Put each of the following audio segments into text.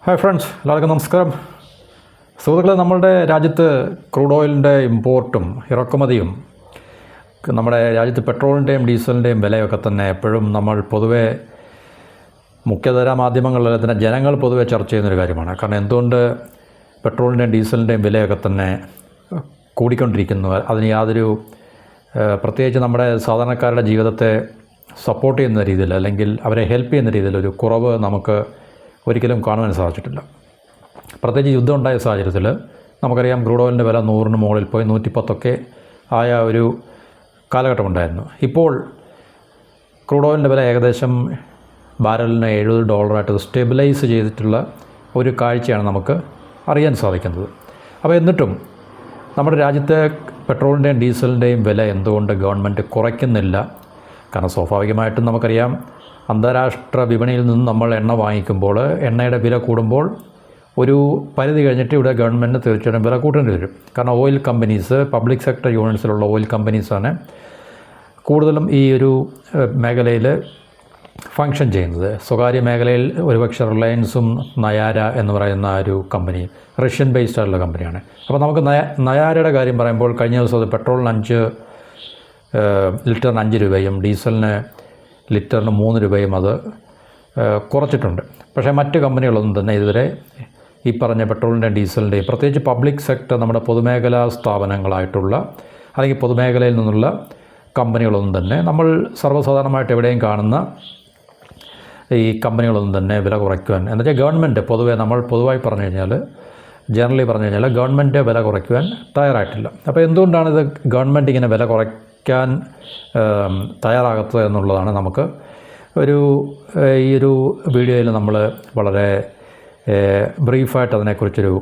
Hi friends, എല്ലാവർക്കും നമസ്കാരം. സുഹൃത്തുക്കളെ, നമ്മളുടെ രാജ്യത്ത് ക്രൂഡ് ഓയിലിൻ്റെ ഇമ്പോർട്ടും ഇറക്കുമതിയും നമ്മുടെ രാജ്യത്ത് പെട്രോളിൻ്റെയും ഡീസലിൻ്റെയും വിലയൊക്കെ തന്നെ എപ്പോഴും നമ്മൾ പൊതുവെ മുഖ്യധാര മാധ്യമങ്ങളിൽ തന്നെ ജനങ്ങൾ പൊതുവെ ചർച്ച ചെയ്യുന്നൊരു കാര്യമാണ്. കാരണം എന്തുകൊണ്ട് പെട്രോളിൻ്റെയും ഡീസലിൻ്റെയും വിലയൊക്കെ തന്നെ കൂടിക്കൊണ്ടിരിക്കുന്നു, അതിന് യാതൊരു പ്രത്യേകിച്ച് നമ്മുടെ സാധാരണക്കാരുടെ ജീവിതത്തെ സപ്പോർട്ട് ചെയ്യുന്ന രീതിയിൽ അല്ലെങ്കിൽ അവരെ ഹെൽപ്പ് ചെയ്യുന്ന രീതിയിൽ ഒരു കുറവ് നമുക്ക് ഒരിക്കലും കാണുവാൻ സാധിച്ചിട്ടില്ല. പ്രത്യേകിച്ച് യുദ്ധം ഉണ്ടായ സാഹചര്യത്തിൽ നമുക്കറിയാം ക്രൂഡ് ഓയിലിൻ്റെ വില 100-ന് മുകളിൽ പോയി 110 ആയ ഒരു കാലഘട്ടമുണ്ടായിരുന്നു. ഇപ്പോൾ ക്രൂഡ് ഓയിലിൻ്റെ വില ഏകദേശം ബാരലിന് $70 സ്റ്റെബിലൈസ് ചെയ്തിട്ടുള്ള ഒരു കാഴ്ചയാണ് നമുക്ക് അറിയാൻ സാധിക്കുന്നത്. അപ്പോൾ എന്നിട്ടും നമ്മുടെ രാജ്യത്തെ പെട്രോളിൻ്റെയും ഡീസലിൻ്റെയും വില എന്തുകൊണ്ട് ഗവൺമെൻറ് കുറയ്ക്കുന്നില്ല? കാരണം സ്വാഭാവികമായിട്ടും നമുക്കറിയാം, അന്താരാഷ്ട്ര വിപണിയിൽ നിന്ന് നമ്മൾ എണ്ണ വാങ്ങിക്കുമ്പോൾ എണ്ണയുടെ വില കൂടുമ്പോൾ ഒരു പരിധി കഴിഞ്ഞിട്ട് ഇവിടെ ഗവൺമെൻറ് തീർച്ചയായിട്ടും വില കൂട്ടേണ്ടി വരും. കാരണം ഓയിൽ കമ്പനീസ്, പബ്ലിക് സെക്ടർ യൂണിറ്റ്സിലുള്ള ഓയിൽ കമ്പനീസാണ് കൂടുതലും ഈ ഒരു മേഖലയിൽ ഫങ്ഷൻ ചെയ്യുന്നത്. സ്വകാര്യ മേഖലയിൽ ഒരുപക്ഷെ റിലയൻസും നയാര എന്ന് പറയുന്ന ഒരു കമ്പനി റഷ്യൻ ബേസ്ഡ് ആയിട്ടുള്ള കമ്പനിയാണ്. അപ്പോൾ നമുക്ക് നയാരയുടെ കാര്യം പറയുമ്പോൾ കഴിഞ്ഞ ദിവസം അത് പെട്രോളിന് ലിറ്ററിന് 5 രൂപയും ഡീസലിന് ലിറ്ററിന് 3 രൂപയും അത് കുറച്ചിട്ടുണ്ട്. പക്ഷേ മറ്റ് കമ്പനികളൊന്നും തന്നെ ഇതുവരെ ഈ പറഞ്ഞ പെട്രോളിൻ്റെയും ഡീസലിൻ്റെയും പ്രത്യേകിച്ച് പബ്ലിക് സെക്ടർ നമ്മുടെ പൊതുമേഖലാ സ്ഥാപനങ്ങളായിട്ടുള്ള അല്ലെങ്കിൽ പൊതുമേഖലയിൽ നിന്നുള്ള കമ്പനികളൊന്നും തന്നെ നമ്മൾ സർവ്വസാധാരണമായിട്ട് എവിടെയും കാണുന്ന ഈ കമ്പനികളൊന്നും തന്നെ വില കുറയ്ക്കുവാൻ, എന്നുവെച്ചാൽ ഗവൺമെൻറ് നമ്മൾ പൊതുവായി പറഞ്ഞു കഴിഞ്ഞാൽ ജനറലി പറഞ്ഞു കഴിഞ്ഞാൽ ഗവൺമെൻറ് വില കുറയ്ക്കുവാൻ തയ്യാറായിട്ടില്ല. അപ്പോൾ എന്തുകൊണ്ടാണ് ഇത് ഗവൺമെൻറ് ഇങ്ങനെ വില കുറയ്ക്കാൻ തയ്യാറാകാത്തത് എന്നുള്ളതാണ് നമുക്ക് ഈ ഒരു വീഡിയോയിൽ നമ്മൾ വളരെ ബ്രീഫായിട്ട് അതിനെക്കുറിച്ചൊരു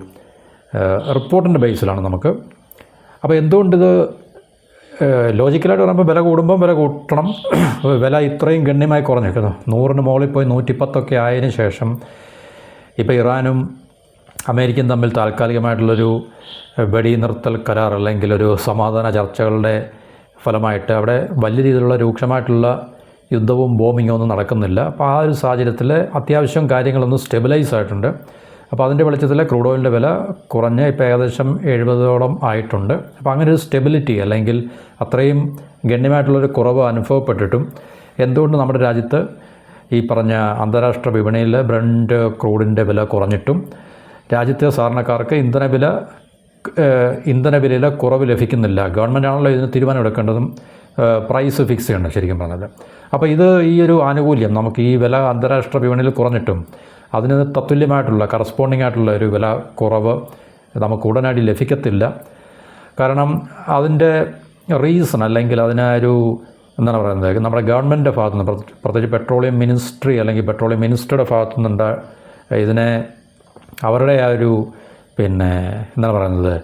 റിപ്പോർട്ടിൻ്റെ ബേസിലാണ് നമുക്ക്. അപ്പോൾ എന്തുകൊണ്ടിത് ലോജിക്കലായിട്ട് പറയുമ്പോൾ വില കൂടുമ്പം വില കൂട്ടണം. വില ഇത്രയും ഗണ്യമായി കുറഞ്ഞിരിക്കുന്നു. 100-ന് മുകളിൽ പോയി 110 ആയതിനു ശേഷം ഇപ്പോൾ ഇറാനും അമേരിക്കയും തമ്മിൽ താൽക്കാലികമായിട്ടുള്ളൊരു വെടിനിർത്തൽ കരാർ അല്ലെങ്കിൽ ഒരു സമാധാന ചർച്ചകളുടെ ഫലമായിട്ട് അവിടെ വലിയ രീതിയിലുള്ള രൂക്ഷമായിട്ടുള്ള യുദ്ധവും ബോംബിങ്ങും ഒന്നും നടക്കുന്നില്ല. അപ്പോൾ ആ ഒരു സാഹചര്യത്തിൽ അത്യാവശ്യം കാര്യങ്ങളൊന്നും സ്റ്റെബിലൈസ് ആയിട്ടുണ്ട്. അപ്പോൾ അതിൻ്റെ വെളിച്ചത്തിൽ ക്രൂഡ് ഓയിലിൻ്റെ വില കുറഞ്ഞ് ഇപ്പോൾ ഏകദേശം 70 ആയിട്ടുണ്ട്. അപ്പോൾ അങ്ങനെ ഒരു സ്റ്റെബിലിറ്റി അല്ലെങ്കിൽ അത്രയും ഗണ്യമായിട്ടുള്ളൊരു കുറവ് അനുഭവപ്പെട്ടിട്ടും എന്തുകൊണ്ട് നമ്മുടെ രാജ്യത്ത് ഈ പറഞ്ഞ അന്താരാഷ്ട്ര വിപണിയിൽ ബ്രണ്ട് ക്രൂഡിൻ്റെ വില കുറഞ്ഞിട്ടും രാജ്യത്തെ സാധാരണക്കാർക്ക് ഇന്ധനവിലയിൽ കുറവ് ലഭിക്കുന്നില്ല? ഗവൺമെൻറ് ആണല്ലോ ഇതിന് തീരുമാനം എടുക്കേണ്ടതും പ്രൈസ് ഫിക്സ് ചെയ്യണം ശരിക്കും പറഞ്ഞത്. അപ്പോൾ ഈ ഒരു ആനുകൂല്യം നമുക്ക് ഈ വില അന്താരാഷ്ട്ര വിപണിയിൽ കുറഞ്ഞിട്ടും അതിന് തത്തുല്യമായിട്ടുള്ള കറസ്പോണ്ടിങ് ആയിട്ടുള്ള ഒരു വില കുറവ് നമുക്ക് ഉടനടി ലഭിക്കത്തില്ല. കാരണം അതിൻ്റെ റീസൺ അല്ലെങ്കിൽ അതിനൊരു എന്താണ് പറയുന്നത്, നമ്മുടെ ഗവൺമെൻറ്റിൻ്റെ ഭാഗത്തുനിന്ന് പ്രത്യേകിച്ച് പെട്രോളിയം മിനിസ്ട്രി അല്ലെങ്കിൽ പെട്രോളിയം മിനിസ്റ്ററുടെ ഭാഗത്തുനിന്നുണ്ട് ഇതിനെ അവരുടെ ആ ഒരു എന്താണ് പറയുന്നത്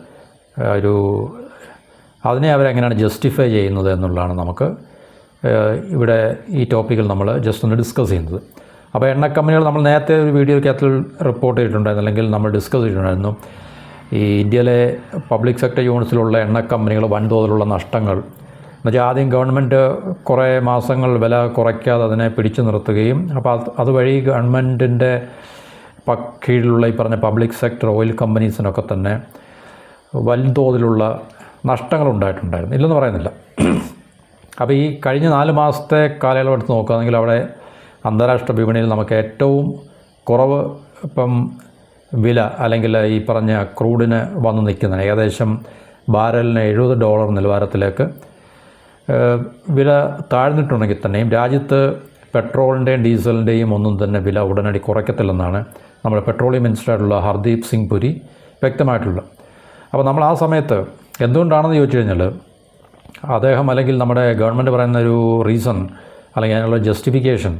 അതിനെ അവരെങ്ങനെയാണ് ജസ്റ്റിഫൈ ചെയ്യുന്നത് എന്നുള്ളതാണ് നമുക്ക് ഇവിടെ ഈ ടോപ്പിക്കിൽ നമ്മൾ ജസ്റ്റ് ഒന്ന് ഡിസ്കസ് ചെയ്യുന്നത്. അപ്പോൾ എണ്ണ കമ്പനികൾ നമ്മൾ നേരത്തെ ഒരു വീഡിയോയ്ക്കകത്ത് റിപ്പോർട്ട് ചെയ്തിട്ടുണ്ടായിരുന്നു അല്ലെങ്കിൽ നമ്മൾ ഡിസ്കസ് ചെയ്തിട്ടുണ്ടായിരുന്നു. ഈ ഇന്ത്യയിലെ പബ്ലിക് സെക്ടർ യൂണിറ്റ്സിലുള്ള എണ്ണ കമ്പനികൾ വൻതോതിലുള്ള നഷ്ടങ്ങൾ എന്നുവെച്ചാൽ ആദ്യം ഗവൺമെൻറ് കുറേ മാസങ്ങൾ വില കുറയ്ക്കാതെ അതിനെ പിടിച്ചു നിർത്തുകയും അപ്പോൾ അതുവഴി ഗവൺമെൻറ്റിൻ്റെ കീഴിലുള്ള ഈ പറഞ്ഞ പബ്ലിക് സെക്ടർ ഓയിൽ കമ്പനീസിനൊക്കെ തന്നെ വൻതോതിലുള്ള നഷ്ടങ്ങളുണ്ടായിട്ടുണ്ടായിരുന്നു, ഇല്ലെന്ന് പറയുന്നില്ല. അപ്പോൾ ഈ കഴിഞ്ഞ 4 മാസത്തെ കാലയളവ് എടുത്ത് നോക്കുകയാണെങ്കിൽ അവിടെ അന്താരാഷ്ട്ര വിപണിയിൽ നമുക്ക് ഏറ്റവും കുറവ് ഇപ്പം വില അല്ലെങ്കിൽ ഈ പറഞ്ഞ ക്രൂഡിന് വന്ന് നിൽക്കുന്നതിന് ഏകദേശം ബാരലിന് $70 നിലവാരത്തിലേക്ക് വില താഴ്ന്നിട്ടുണ്ടെങ്കിൽ തന്നെയും രാജ്യത്ത് പെട്രോളിൻ്റെയും ഡീസലിൻ്റെയും ഒന്നും തന്നെ വില ഉടനടി കുറയ്ക്കത്തില്ലെന്നാണ് നമ്മുടെ പെട്രോളിയം മിനിസ്റ്ററായിട്ടുള്ള ഹർദീപ് സിംഗ് പുരി വ്യക്തമായിട്ടുള്ളത്. അപ്പോൾ നമ്മൾ ആ സമയത്ത് എന്തുകൊണ്ടാണെന്ന് ചോദിച്ചു കഴിഞ്ഞാൽ അദ്ദേഹം അല്ലെങ്കിൽ നമ്മുടെ ഗവൺമെൻറ് പറയുന്ന ഒരു റീസൺ അല്ലെങ്കിൽ അതിനുള്ള ജസ്റ്റിഫിക്കേഷൻ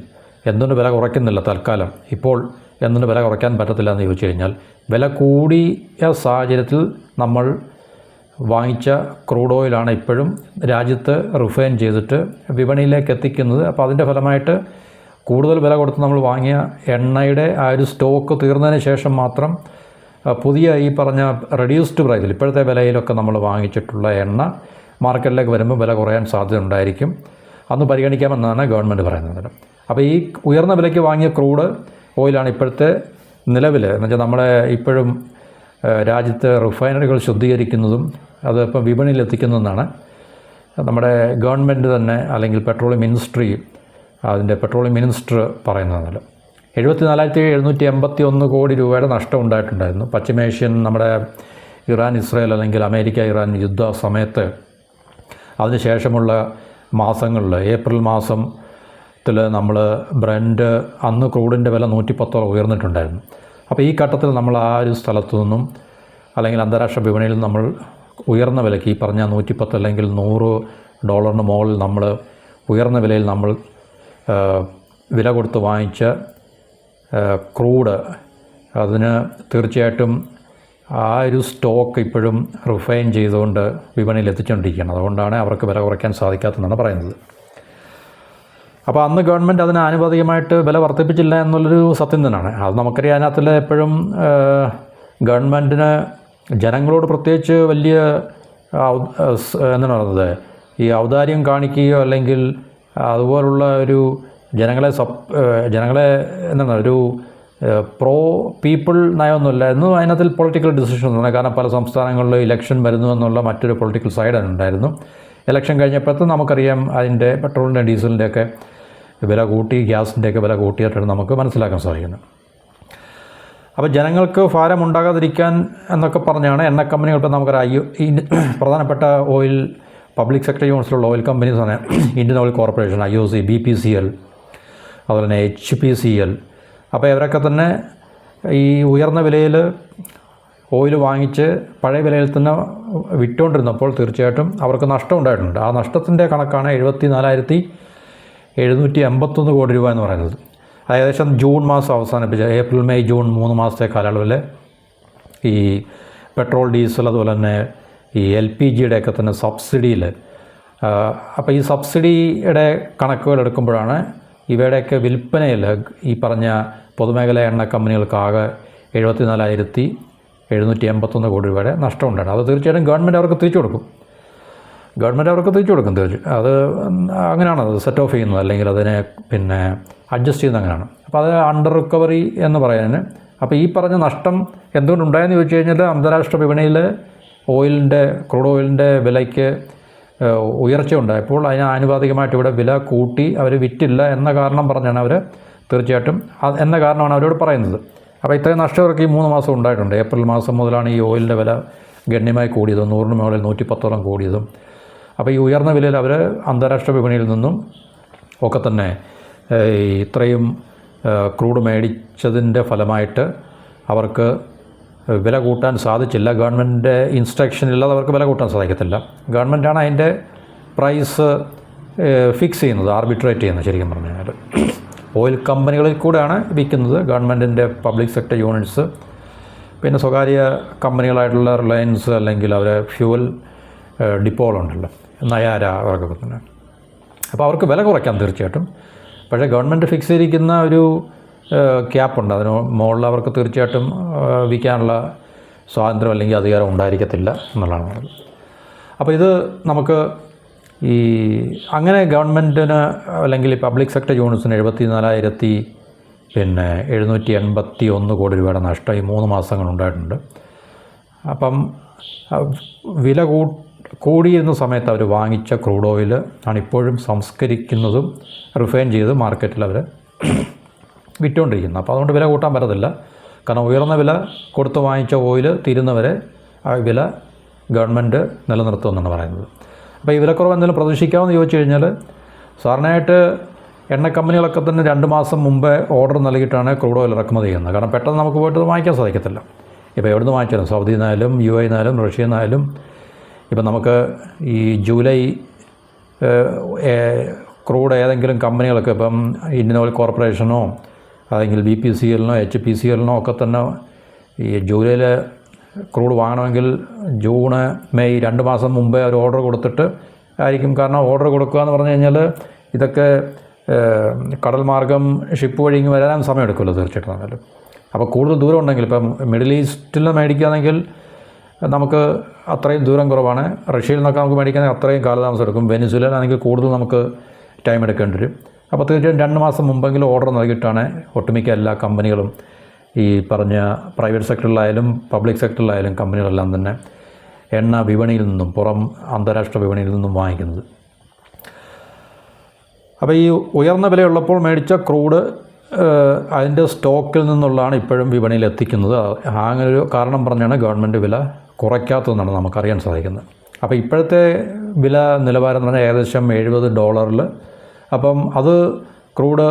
എന്തുകൊണ്ട് വില കുറയ്ക്കുന്നില്ല തൽക്കാലം ഇപ്പോൾ എന്തുകൊണ്ട് വില കുറയ്ക്കാൻ പറ്റത്തില്ല എന്ന് ചോദിച്ചു കഴിഞ്ഞാൽ വില കൂടിയ സാഹചര്യത്തിൽ നമ്മൾ വാങ്ങിച്ച ക്രൂഡ് ഓയിലാണ് ഇപ്പോഴും രാജ്യത്ത് റിഫൈൻ ചെയ്തിട്ട് വിപണിയിലേക്ക് എത്തിക്കുന്നത്. അപ്പോൾ അതിൻ്റെ ഫലമായിട്ട് കൂടുതൽ വില കൊടുത്ത് നമ്മൾ വാങ്ങിയ എണ്ണയുടെ ആ ഒരു സ്റ്റോക്ക് തീർന്നതിന് ശേഷം മാത്രം പുതിയ ഈ പറഞ്ഞ റെഡ്യൂസ്ഡ് പ്രൈസിൽ ഇപ്പോഴത്തെ വിലയിലൊക്കെ നമ്മൾ വാങ്ങിച്ചിട്ടുള്ള എണ്ണ മാർക്കറ്റിലേക്ക് വരുമ്പോൾ വില കുറയാൻ സാധ്യത ഉണ്ടായിരിക്കും. അന്ന് പരിഗണിക്കാമെന്നാണ് ഗവൺമെൻറ് പറയുന്നത്. അപ്പോൾ ഈ ഉയർന്ന വിലയ്ക്ക് വാങ്ങിയ ക്രൂഡ് ഓയിലാണ് ഇപ്പോഴത്തെ നിലവിൽ എന്നുവെച്ചാൽ നമ്മളെ ഇപ്പോഴും രാജ്യത്ത് റിഫൈനറികൾ ശുദ്ധീകരിക്കുന്നതും അത് ഇപ്പം വിപണിയിൽ എത്തിക്കുന്നതെന്നാണ് നമ്മുടെ ഗവൺമെൻറ് തന്നെ അല്ലെങ്കിൽ പെട്രോളിയം മിനിസ്ട്രി അതിൻ്റെ പെട്രോളിയം മിനിസ്റ്റർ പറയുന്നതല്ല. 74,781 കോടി രൂപയുടെ നഷ്ടം ഉണ്ടായിട്ടുണ്ടായിരുന്നു. പശ്ചിമേഷ്യൻ നമ്മുടെ ഇറാൻ ഇസ്രായേൽ അല്ലെങ്കിൽ അമേരിക്ക ഇറാൻ യുദ്ധ സമയത്ത് അതിനുശേഷമുള്ള മാസങ്ങളിൽ ഏപ്രിൽ മാസത്തിൽ നമ്മൾ ബ്രൻഡ് അന്ന് ക്രൂഡിൻ്റെ വില 110 ഉയർന്നിട്ടുണ്ടായിരുന്നു. അപ്പോൾ ഈ ഘട്ടത്തിൽ നമ്മൾ ആ ഒരു സ്ഥലത്തു നിന്നും അല്ലെങ്കിൽ അന്താരാഷ്ട്ര വിപണിയിൽ നമ്മൾ ഉയർന്ന വിലയ്ക്ക് ഈ പറഞ്ഞ 110 അല്ലെങ്കിൽ $100 മുകളിൽ നമ്മൾ ഉയർന്ന വിലയിൽ നമ്മൾ വില കൊടുത്ത് വാങ്ങിച്ച ക്രൂഡ് അതിന് തീർച്ചയായിട്ടും ആ ഒരു സ്റ്റോക്ക് ഇപ്പോഴും റിഫൈൻ ചെയ്തുകൊണ്ട് വിപണിയിൽ എത്തിച്ചുകൊണ്ടിരിക്കുകയാണ്. അതുകൊണ്ടാണ് അവർക്ക് വില കുറയ്ക്കാൻ സാധിക്കാത്തതെന്നാണ് പറയുന്നത്. അപ്പോൾ അന്ന് ഗവൺമെൻറ് അതിന് ആനുപാതികമായിട്ട് വില വർദ്ധിപ്പിച്ചില്ല എന്നുള്ളൊരു സത്യം തന്നെയാണ്. അത് നമുക്കറിയാം. അതിനകത്തിൽ എപ്പോഴും ഗവൺമെൻറ്റിന് ജനങ്ങളോട് പ്രത്യേകിച്ച് വലിയ എന്താണ് പറയുന്നത് ഈ ഔദാര്യം കാണിക്കുകയോ അല്ലെങ്കിൽ അതുപോലുള്ള ഒരു ജനങ്ങളെ എന്താണ് ഒരു പ്രോ പീപ്പിൾ നയമൊന്നുമില്ല എന്നും അതിനകത്തിൽ പൊളിറ്റിക്കൽ ഡിസിഷൻ തന്നെ. കാരണം പല സംസ്ഥാനങ്ങളിൽ ഇലക്ഷൻ വരുന്നു എന്നുള്ള മറ്റൊരു പൊളിറ്റിക്കൽ സൈഡ് ഉണ്ടായിരുന്നു. ഇലക്ഷൻ കഴിഞ്ഞപ്പോഴത്തെ നമുക്കറിയാം അതിൻ്റെ പെട്രോളിൻ്റെ ഡീസലിൻ്റെയൊക്കെ വില കൂട്ടി, ഗ്യാസിൻ്റെയൊക്കെ വില കൂട്ടിയിട്ടാണ് നമുക്ക് മനസ്സിലാക്കാൻ സാധിക്കുന്നത്. അപ്പോൾ ജനങ്ങൾക്ക് ഭാരം ഉണ്ടാകാതിരിക്കാൻ എന്നൊക്കെ പറഞ്ഞാണ് എണ്ണ കമ്പനികൾ ഇപ്പോൾ നമുക്കറിയാം പ്രധാനപ്പെട്ട ഓയിൽ പബ്ലിക് സെക്ടർ യൂണിറ്റ്സിലുള്ള ഓയിൽ കമ്പനീസാണ് Indian Oil Corporation, IOC, BPCL, അതുപോലെ തന്നെ HPCL. അപ്പോൾ ഇവരൊക്കെ തന്നെ ഈ uയർന്ന വിലയിൽ ഓയിൽ വാങ്ങിച്ച് പഴയ വിലയിൽ തന്നെ വിറ്റുകൊണ്ടിരുന്നപ്പോൾ തീർച്ചയായിട്ടും അവർക്ക് നഷ്ടം ഉണ്ടായിട്ടുണ്ട്. ആ നഷ്ടത്തിൻ്റെ കണക്കാണ് 74,781 കോടി രൂപ എന്ന് പറയുന്നത്. ഏകദേശം ജൂൺ മാസം അവസാനിപ്പിച്ച ഏപ്രിൽ മെയ് ജൂൺ 3 മാസത്തെ കാലയളവിൽ ഈ പെട്രോൾ ഡീസൽ അതുപോലെ തന്നെ ഈ LPGയുടെയൊക്കെ തന്നെ സബ്സിഡിയിൽ അപ്പോൾ ഈ സബ്സിഡിയുടെ കണക്കുകൾ എടുക്കുമ്പോഴാണ് ഇവയുടെയൊക്കെ വിൽപ്പനയിൽ ഈ പറഞ്ഞ പൊതുമേഖല എണ്ണ കമ്പനികൾക്കാകെ 74,781 കോടി രൂപയുടെ നഷ്ടമുണ്ടാണ്. അത് തീർച്ചയായിട്ടും ഗവൺമെൻറ് അവർക്ക് തിരിച്ചു കൊടുക്കും. തീർച്ചയായും അത് അങ്ങനെയാണ് അത് സെറ്റ് ഓഫ് ചെയ്യുന്നത്, അല്ലെങ്കിൽ അതിനെ പിന്നെ അഡ്ജസ്റ്റ് ചെയ്യുന്നത് അങ്ങനെയാണ്. അപ്പോൾ അത് അണ്ടർ റിക്കവറി എന്ന് പറയാൻ. അപ്പോൾ ഈ പറഞ്ഞ നഷ്ടം എന്തുകൊണ്ടുണ്ടായെന്ന് ചോദിച്ചു കഴിഞ്ഞാൽ അന്താരാഷ്ട്ര വിപണിയിൽ ക്രൂഡ് ഓയിലിൻ്റെ വിലയ്ക്ക് ഉയർച്ച ഉണ്ടായപ്പോൾ അതിന് ആനുപാതികമായിട്ട് ഇവിടെ വില കൂട്ടി അവർ വിറ്റില്ല എന്ന കാരണം പറഞ്ഞാണ് അവർ തീർച്ചയായിട്ടും എന്ന കാരണമാണ് അവരോട് പറയുന്നത്. അപ്പോൾ ഇത്രയും നഷ്ടം അവർക്ക് ഈ 3 മാസം ഉണ്ടായിട്ടുണ്ട്. ഏപ്രിൽ മാസം മുതലാണ് ഈ ഓയിലിൻ്റെ വില ഗണ്യമായി കൂടിയതും 100 മുകളിൽ 110 കൂടിയതും. അപ്പോൾ ഈ ഉയർന്ന വിലയിൽ അവർ അന്താരാഷ്ട്ര വിപണിയിൽ നിന്നും ഒക്കെ തന്നെ ഇത്രയും ക്രൂഡ് മേടിച്ചതിൻ്റെ ഫലമായിട്ട് അവർക്ക് വില കൂട്ടാൻ സാധിച്ചില്ല. ഗവൺമെൻറ്റിൻ്റെ ഇൻസ്ട്രക്ഷൻ ഇല്ലാതെ അവർക്ക് വില കൂട്ടാൻ സാധിക്കത്തില്ല. ഗവൺമെൻറ്റാണ് അതിൻ്റെ പ്രൈസ് ഫിക്സ് ചെയ്യുന്നത്, ആർബിട്രേറ്റ് ചെയ്യുന്നത്. ശരിക്കും പറഞ്ഞു കഴിഞ്ഞാൽ ഓയിൽ കമ്പനികളിൽ കൂടെയാണ് വിൽക്കുന്നത്. ഗവൺമെൻറ്റിൻ്റെ പബ്ലിക് സെക്ടർ യൂണിറ്റ്സ്, പിന്നെ സ്വകാര്യ കമ്പനികളായിട്ടുള്ള റിലയൻസ് അല്ലെങ്കിൽ അവരെ ഫ്യൂവൽ ഡിപ്പോകളുണ്ടല്ലോ, നയാര, അവർക്കൊക്കെ തന്നെ. അപ്പോൾ അവർക്ക് വില കുറയ്ക്കാം തീർച്ചയായിട്ടും. പക്ഷേ ഗവൺമെൻറ് ഫിക്സ് ചെയ്തിരിക്കുന്ന ഒരു ക്യാപ്പുണ്ട്, അതിന് മുകളിൽ അവർക്ക് തീർച്ചയായിട്ടും വിൽക്കാനുള്ള സ്വാതന്ത്ര്യം അല്ലെങ്കിൽ അധികാരം ഉണ്ടായിരിക്കത്തില്ല എന്നുള്ളതാണ് പറഞ്ഞത്. അപ്പോൾ ഇത് നമുക്ക് ഈ അങ്ങനെ ഗവൺമെൻറ്റിന് അല്ലെങ്കിൽ പബ്ലിക് സെക്ടർ യൂണിറ്റ്സിന് 74,781 കോടി രൂപയുടെ നഷ്ടം ഈ 3 മാസങ്ങളുണ്ടായിട്ടുണ്ട്. അപ്പം വില കൂടിയിരുന്ന സമയത്ത് അവർ വാങ്ങിച്ച ക്രൂഡ് ഓയിൽ ആണ് ഇപ്പോഴും സംസ്കരിക്കുന്നതും റിഫൈൻ ചെയ്ത് മാർക്കറ്റിൽ അവർ വിറ്റുകൊണ്ടിരിക്കുന്നത്. അപ്പോൾ അതുകൊണ്ട് വില കൂട്ടാൻ പറ്റത്തില്ല. കാരണം ഉയർന്ന വില കൊടുത്ത് വാങ്ങിച്ച ഓയിൽ തീരുന്നവരെ ആ വില ഗവൺമെൻറ് നിലനിർത്തുമെന്നാണ് പറയുന്നത്. അപ്പോൾ ഈ വിലക്കുറവ് എന്തെങ്കിലും പ്രതീക്ഷിക്കാമെന്ന് ചോദിച്ചു കഴിഞ്ഞാൽ സാധാരണയായിട്ട് എണ്ണ കമ്പനികളൊക്കെ തന്നെ 2 മാസം മുമ്പേ ഓർഡർ നൽകിയിട്ടാണ് ക്രൂഡ് ഓയിൽ ഇറക്കുമതി ചെയ്യുന്നത്. കാരണം പെട്ടെന്ന് നമുക്ക് പോയിട്ട് വാങ്ങിക്കാൻ സാധിക്കത്തില്ല. ഇപ്പോൾ എവിടെ നിന്ന് വാങ്ങിച്ചാലും, സൗദിയിൽ നിന്നായാലും UAE നിന്നായാലും റഷ്യയിൽ നിന്നായാലും, ഇപ്പം നമുക്ക് ഈ ജൂലൈ ക്രൂഡ് ഏതെങ്കിലും കമ്പനികളൊക്കെ ഇപ്പം ഇന്ത്യൻ ഓയിൽ കോർപ്പറേഷനോ അല്ലെങ്കിൽ BPCLനോ HPCLനോ ഒക്കെ തന്നെ ഈ ജൂലൈയിൽ ക്രൂഡ് വാങ്ങണമെങ്കിൽ ജൂൺ മെയ് 2 മാസം മുമ്പേ ഒരു ഓർഡർ കൊടുത്തിട്ട് ആയിരിക്കും. കാരണം ഓർഡർ കൊടുക്കുക എന്ന് പറഞ്ഞു കഴിഞ്ഞാൽ ഇതൊക്കെ കടൽ മാർഗം ഷിപ്പ് വഴി ഇങ്ങ് വരാൻ സമയമെടുക്കുമല്ലോ തീർച്ചയായിട്ടും. എന്നാലും അപ്പോൾ കൂടുതൽ ദൂരം ഉണ്ടെങ്കിൽ ഇപ്പം മിഡിൽ ഈസ്റ്റിൽ നിന്ന് മേടിക്കുകയാണെങ്കിൽ നമുക്ക് അത്രയും ദൂരം കുറവാണ്. റഷ്യയിൽ നിന്നൊക്കെ നമുക്ക് മേടിക്കുകയാണെങ്കിൽ അത്രയും കാലതാമസം എടുക്കും. വെനിസ്വേലയിലാണെങ്കിൽ കൂടുതൽ നമുക്ക് ടൈം എടുക്കേണ്ടി വരും. അപ്പോൾ തീർച്ചയായും 2 മാസം മുമ്പെങ്കിലും ഓർഡർ നൽകിയിട്ടാണ് ഒട്ടുമിക്ക എല്ലാ കമ്പനികളും ഈ പറഞ്ഞ പ്രൈവറ്റ് സെക്ടറിലായാലും പബ്ലിക് സെക്ടറിലായാലും കമ്പനികളെല്ലാം തന്നെ എണ്ണ വിപണിയിൽ നിന്നും അന്താരാഷ്ട്ര വിപണിയിൽ നിന്നും വാങ്ങിക്കുന്നത്. അപ്പോൾ ഈ ഉയർന്ന വിലയുള്ളപ്പോൾ മേടിച്ച ക്രൂഡ് അതിൻ്റെ സ്റ്റോക്കിൽ നിന്നുള്ളതാണ് ഇപ്പോഴും വിപണിയിൽ എത്തിക്കുന്നത്. അങ്ങനൊരു കാരണം പറഞ്ഞാണ് ഗവൺമെൻറ് വില കുറയ്ക്കാത്തതെന്നാണ് നമുക്കറിയാൻ സാധിക്കുന്നത്. അപ്പോൾ ഇപ്പോഴത്തെ വില നിലവാരം എന്ന് പറഞ്ഞാൽ ഏകദേശം $70. അപ്പം അത് ക്രൂഡ്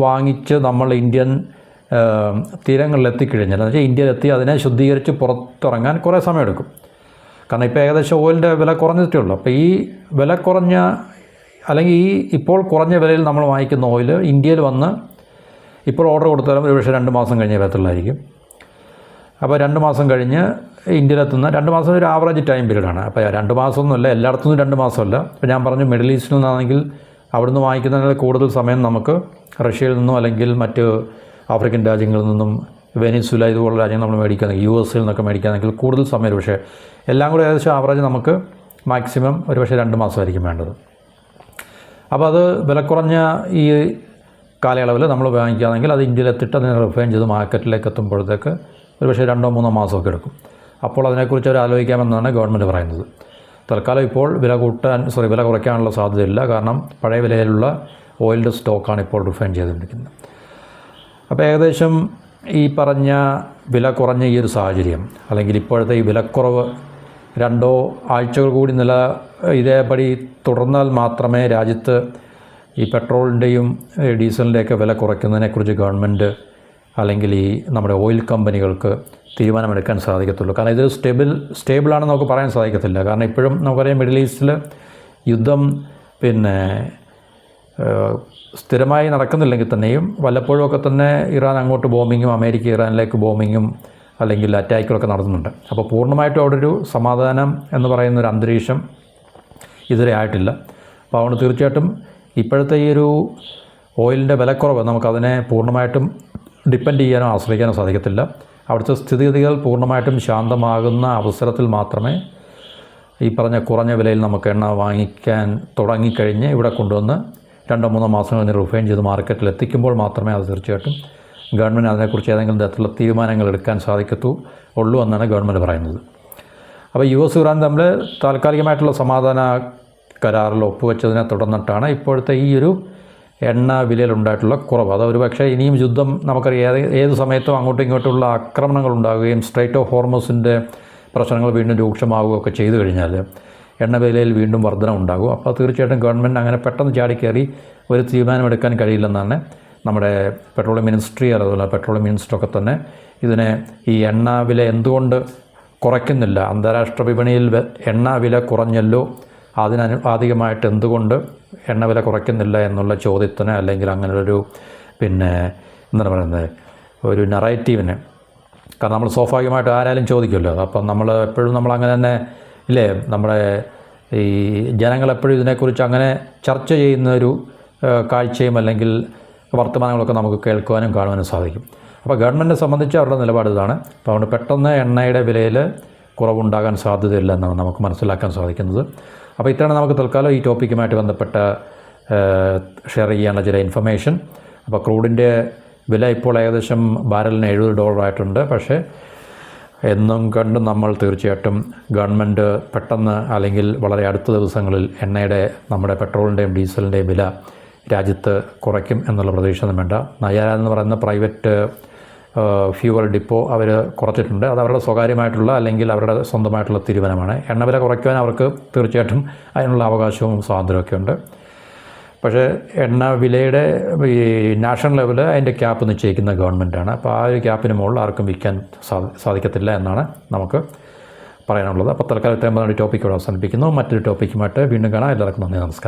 വാങ്ങിച്ച് നമ്മൾ ഇന്ത്യൻ തീരങ്ങളിലെത്തിക്കഴിഞ്ഞാൽ എന്ന് വെച്ചാൽ ഇന്ത്യയിലെത്തി അതിനെ ശുദ്ധീകരിച്ച് പുറത്തിറങ്ങാൻ കുറേ സമയമെടുക്കും. കാരണം ഇപ്പോൾ ഏകദേശം ഓയിലിൻ്റെ വില കുറഞ്ഞിട്ടേ ഉള്ളൂ. അപ്പോൾ ഈ വില കുറഞ്ഞ അല്ലെങ്കിൽ ഇപ്പോൾ കുറഞ്ഞ വിലയിൽ നമ്മൾ വാങ്ങിക്കുന്ന ഓയിൽ ഇന്ത്യയിൽ വന്ന് ഇപ്പോൾ ഓർഡർ കൊടുത്താലും ഒരുപക്ഷെ 2 മാസം കഴിഞ്ഞേ വരത്തുള്ളായിരിക്കും. അപ്പോൾ 2 മാസം കഴിഞ്ഞ് ഇന്ത്യയിലെത്തുന്ന 2 മാസം ഒരു ആവറേജ് ടൈം പീരീഡാണ്. അപ്പോൾ 2 മാസമൊന്നുമല്ല, എല്ലായിടത്തും 2 മാസമല്ല. ഇപ്പോൾ ഞാൻ പറഞ്ഞു മിഡിൽ ഈസ്റ്റിൽ നിന്നാണെങ്കിൽ അവിടുന്ന് വാങ്ങിക്കുന്നതിന് കൂടുതൽ സമയം നമുക്ക് റഷ്യയിൽ നിന്നും അല്ലെങ്കിൽ മറ്റ് ആഫ്രിക്കൻ രാജ്യങ്ങളിൽ നിന്നും വെനിസുല ഇതുപോലുള്ള രാജ്യങ്ങൾ നമ്മൾ മേടിക്കുകയാണെങ്കിൽ US-ൽ നിന്നൊക്കെ മേടിക്കുകയാണെങ്കിൽ കൂടുതൽ സമയം, പക്ഷേ എല്ലാം കൂടി ഏകദേശം ആവറേജ് നമുക്ക് മാക്സിമം ഒരുപക്ഷെ 2 മാസമായിരിക്കും വേണ്ടത്. അപ്പോൾ അത് വില കുറഞ്ഞ ഈ കാലയളവിൽ നമ്മൾ വാങ്ങിക്കുകയാണെങ്കിൽ അത് ഇന്ത്യയിലെത്തിയിട്ട് അതിനെ റിഫൈൻ ചെയ്ത് മാർക്കറ്റിലേക്ക് എത്തുമ്പോഴത്തേക്ക് ഒരുപക്ഷെ 2-3 മാസമൊക്കെ എടുക്കും. അപ്പോൾ അതിനെക്കുറിച്ച് അവർ ആലോചിക്കാമെന്നാണ് ഗവൺമെൻറ് പറയുന്നത്. തൽക്കാലം ഇപ്പോൾ വില കുറയ്ക്കാനുള്ള സാധ്യതയില്ല. കാരണം പഴയ വിലയിലുള്ള ഓയിലിൻ്റെ സ്റ്റോക്കാണ് ഇപ്പോൾ റിഫൈൻ ചെയ്തുകൊണ്ടിരിക്കുന്നത്. അപ്പോൾ ഏകദേശം ഈ പറഞ്ഞ വില കുറഞ്ഞ ഈ ഒരു സാഹചര്യം അല്ലെങ്കിൽ ഇപ്പോഴത്തെ ഈ വിലക്കുറവ് 2 ആഴ്ചകൾ കൂടി ഇതേപടി തുടർന്നാൽ മാത്രമേ രാജ്യത്ത് ഈ പെട്രോളിൻ്റെയും ഡീസലിൻ്റെയൊക്കെ വില കുറയ്ക്കുന്നതിനെക്കുറിച്ച് ഗവൺമെൻറ് അല്ലെങ്കിൽ ഈ നമ്മുടെ ഓയിൽ കമ്പനികൾക്ക് തീരുമാനമെടുക്കാൻ സാധിക്കത്തുള്ളൂ. കാരണം ഇതൊരു സ്റ്റേബിളാണെന്ന് നമുക്ക് പറയാൻ സാധിക്കത്തില്ല. കാരണം ഇപ്പോഴും നമുക്കറിയാം മിഡിൽ ഈസ്റ്റിൽ യുദ്ധം സ്ഥിരമായി നടക്കുന്നില്ലെങ്കിൽ തന്നെയും വല്ലപ്പോഴുമൊക്കെ തന്നെ ഇറാൻ അങ്ങോട്ട് ബോംബിങ്ങും അമേരിക്ക ഇറാനിലേക്ക് ബോംബിങ്ങും അല്ലെങ്കിൽ അറ്റാക്കുകളൊക്കെ നടത്തുന്നുണ്ട്. അപ്പോൾ പൂർണ്ണമായിട്ടും അവിടെ ഒരു സമാധാനം എന്ന് പറയുന്നൊരു അന്തരീക്ഷം ഇതുവരെ ആയിട്ടില്ല. അപ്പോൾ അതുകൊണ്ട് തീർച്ചയായിട്ടും ഇപ്പോഴത്തെ ഈ ഒരു ഓയിലിൻ്റെ വിലക്കുറവ് നമുക്കതിനെ പൂർണ്ണമായിട്ടും ഡിപ്പെൻഡ് ചെയ്യാനോ ആശ്രയിക്കാനോ സാധിക്കത്തില്ല. അവിടുത്തെ സ്ഥിതിഗതികൾ പൂർണ്ണമായിട്ടും ശാന്തമാകുന്ന അവസരത്തിൽ മാത്രമേ ഈ പറഞ്ഞ കുറഞ്ഞ വിലയിൽ നമുക്ക് എണ്ണ വാങ്ങിക്കാൻ തുടങ്ങിക്കഴിഞ്ഞ് ഇവിടെ കൊണ്ടുവന്ന് 2-3 മാസം കഴിഞ്ഞ് റിഫൈൻ ചെയ്ത് മാർക്കറ്റിൽ എത്തിക്കുമ്പോൾ മാത്രമേ അത് തീർച്ചയായിട്ടും ഗവൺമെൻറ് അതിനെക്കുറിച്ച് ഏതെങ്കിലും തരത്തിലുള്ള തീരുമാനങ്ങൾ എടുക്കാൻ സാധിക്കത്തുള്ളൂ എന്നാണ് ഗവൺമെൻറ് പറയുന്നത്. അപ്പോൾ US ഇറാൻ തമ്മിൽ താൽക്കാലികമായിട്ടുള്ള സമാധാന കരാറിൽ ഒപ്പുവെച്ചതിനെ തുടർന്നിട്ടാണ് ഇപ്പോഴത്തെ ഈ ഒരു എണ്ണ വിലയിലുണ്ടായിട്ടുള്ള കുറവ്. അത് ഒരു പക്ഷേ ഇനിയും യുദ്ധം നമുക്കറിയാം ഏത് സമയത്തും അങ്ങോട്ടും ഇങ്ങോട്ടുള്ള ആക്രമണങ്ങൾ ഉണ്ടാകുകയും സ്ട്രൈറ്റ് ഓഫ് ഹോർമസിൻ്റെ പ്രശ്നങ്ങൾ വീണ്ടും രൂക്ഷമാവുകയൊക്കെ ചെയ്തു കഴിഞ്ഞാൽ എണ്ണ വിലയിൽ വീണ്ടും വർധന ഉണ്ടാകും. അപ്പോൾ തീർച്ചയായിട്ടും ഗവൺമെൻറ് അങ്ങനെ പെട്ടെന്ന് ചാടിക്കയറി ഒരു തീരുമാനമെടുക്കാൻ കഴിയില്ലെന്നാണ് നമ്മുടെ പെട്രോളിയം മിനിസ്ട്രി അതുപോലെ പെട്രോളിയം മിനിസ്റ്ററൊക്കെ തന്നെ ഇതിനെ ഈ എണ്ണ വില എന്തുകൊണ്ട് കുറയ്ക്കുന്നില്ല, അന്താരാഷ്ട്ര വിപണിയിൽ എണ്ണ വില കുറഞ്ഞല്ലോ, ആധികമായിട്ട് എന്തുകൊണ്ട് എണ്ണ വില കുറയ്ക്കുന്നില്ല എന്നുള്ള ചോദ്യത്തിന് അല്ലെങ്കിൽ അങ്ങനൊരു എന്താണ് പറയുന്നത് ഒരു നറേറ്റീവിന്, കാരണം നമ്മൾ സ്വാഭാവികമായിട്ട് ആരായാലും ചോദിക്കുമല്ലോ. അപ്പം നമ്മൾ എപ്പോഴും നമ്മളങ്ങനെ തന്നെ ഇല്ലേ, നമ്മുടെ ഈ ജനങ്ങളെപ്പോഴും ഇതിനെക്കുറിച്ച് അങ്ങനെ ചർച്ച ചെയ്യുന്ന ഒരു കാഴ്ചയും അല്ലെങ്കിൽ വർത്തമാനങ്ങളൊക്കെ നമുക്ക് കേൾക്കുവാനും കാണുവാനും സാധിക്കും. അപ്പോൾ ഗവൺമെൻറ്റിനെ സംബന്ധിച്ച് അവരുടെ നിലപാട് ഇതാണ്. അപ്പോൾ അതുകൊണ്ട് പെട്ടെന്ന് എണ്ണയുടെ വിലയിൽ കുറവുണ്ടാകാൻ സാധ്യതയില്ല എന്നാണ് നമുക്ക് മനസ്സിലാക്കാൻ സാധിക്കുന്നത്. അപ്പോൾ ഇത്രയാണ് നമുക്ക് തൽക്കാലം ഈ ടോപ്പിക്കുമായിട്ട് ബന്ധപ്പെട്ട ഷെയർ ചെയ്യാനുള്ള ചില ഇൻഫർമേഷൻ. അപ്പോൾ ക്രൂഡിൻ്റെ വില ഇപ്പോൾ ഏകദേശം ബാരലിന് $70 ആയിട്ടുണ്ട്. പക്ഷേ എന്നും കണ്ടും നമ്മൾ തീർച്ചയായിട്ടും ഗവൺമെൻറ് പെട്ടെന്ന് അല്ലെങ്കിൽ വളരെ അടുത്ത ദിവസങ്ങളിൽ നമ്മുടെ പെട്രോളിൻ്റെയും ഡീസലിൻ്റെയും വില രാജ്യത്ത് കുറയ്ക്കും എന്നുള്ള പ്രതീക്ഷ ഒന്നും വേണ്ട. നയാര എന്ന് പറയുന്ന പ്രൈവറ്റ് ഫ്യൂവൽ ഡിപ്പോ അവർ കുറച്ചിട്ടുണ്ട്. അത് അവരുടെ സ്വകാര്യമായിട്ടുള്ള അല്ലെങ്കിൽ അവരുടെ സ്വന്തമായിട്ടുള്ള തീരുമാനമാണ്. എണ്ണവില കുറയ്ക്കുവാൻ അവർക്ക് തീർച്ചയായിട്ടും അതിനുള്ള അവകാശവും സ്വാതന്ത്ര്യമൊക്കെ ഉണ്ട്. പക്ഷേ എണ്ണ വിലയുടെ ഈ നാഷണൽ ലെവൽ അതിൻ്റെ ക്യാപ്പ് നിശ്ചയിക്കുന്ന ഗവൺമെൻറ്റാണ്. അപ്പോൾ ആ ഒരു ക്യാപ്പിന് മുകളിൽ ആർക്കും വിൽക്കാൻ സാധിക്കത്തില്ല എന്നാണ് നമുക്ക് പറയാനുള്ളത്. അപ്പോൾ തൽക്കാലം ഇത്രയും ടോപ്പിക്കോട് അവസാനിപ്പിക്കുന്നു. മറ്റൊരു ടോപ്പിക്കുമായിട്ട് വീണ്ടും കാണാം. എല്ലാവർക്കും നന്ദി, നമസ്കാരം.